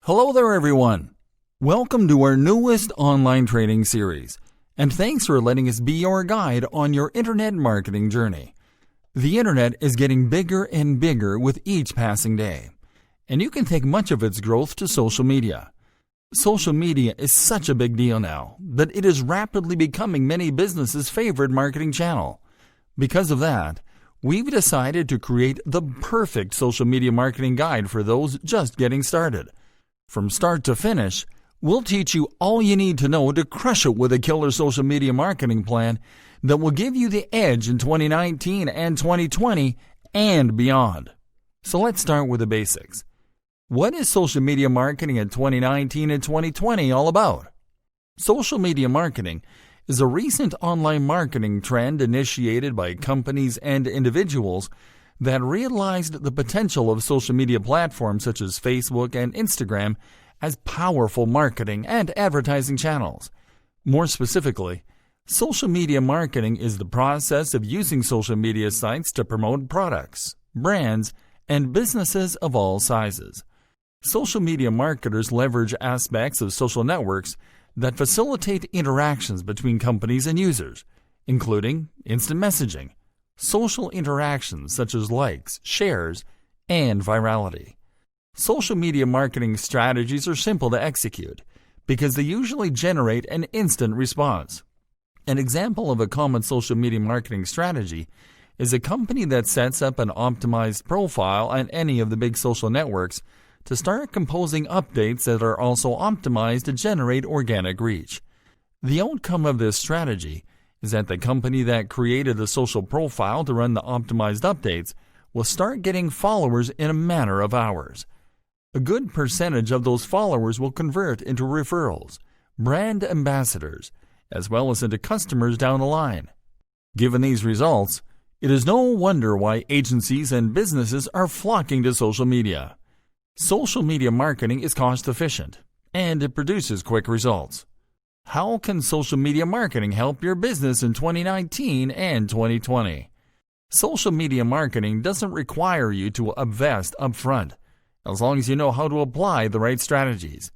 Hello there, everyone. Welcome to our newest online training series, and thanks for letting us be your guide on your internet marketing journey. The internet is getting bigger and bigger with each passing day, and you can take much of its growth to social media. Social media is such a big deal now that it is rapidly becoming many businesses' favorite marketing channel. Because of that, we've decided to create the perfect social media marketing guide for those just getting started. From start to finish, we'll teach you all you need to know to crush it with a killer social media marketing plan that will give you the edge in 2019 and 2020 and beyond. So let's start with the basics. What is social media marketing in 2019 and 2020 all about? Social media marketing is a recent online marketing trend initiated by companies and individuals that realized the potential of social media platforms such as Facebook and Instagram as powerful marketing and advertising channels. More specifically, social media marketing is the process of using social media sites to promote products, brands, and businesses of all sizes. Social media marketers leverage aspects of social networks that facilitate interactions between companies and users, including instant messaging, social interactions such as likes, shares, and virality. Social media marketing strategies are simple to execute because they usually generate an instant response. An example of a common social media marketing strategy is a company that sets up an optimized profile on any of the big social networks to start composing updates that are also optimized to generate organic reach. The outcome of this strategy is that the company that created the social profile to run the optimized updates will start getting followers in a matter of hours. A good percentage of those followers will convert into referrals, brand ambassadors, as well as into customers down the line. Given these results, it is no wonder why agencies and businesses are flocking to social media. Social media marketing is cost efficient, and it produces quick results. How can social media marketing help your business in 2019 and 2020? Social media marketing doesn't require you to invest upfront, as long as you know how to apply the right strategies.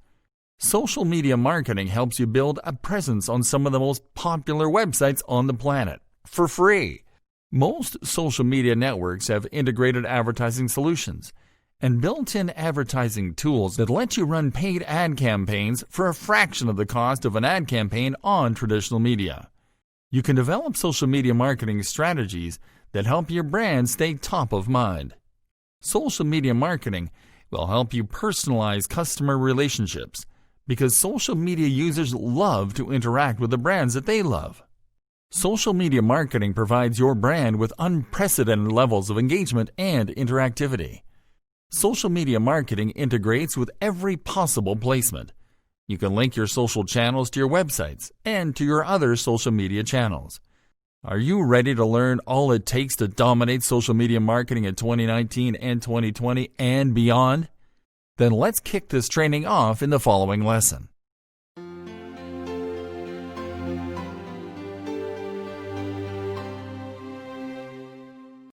Social media marketing helps you build a presence on some of the most popular websites on the planet for free. Most social media networks have integrated advertising solutions and built-in advertising tools that let you run paid ad campaigns for a fraction of the cost of an ad campaign on traditional media. You can develop social media marketing strategies that help your brand stay top of mind. Social media marketing will help you personalize customer relationships because social media users love to interact with the brands that they love. Social media marketing provides your brand with unprecedented levels of engagement and interactivity. Social media marketing integrates with every possible placement. You can link your social channels to your websites and to your other social media channels. Are you ready to learn all it takes to dominate social media marketing in 2019 and 2020 and beyond? Then let's kick this training off in the following lesson.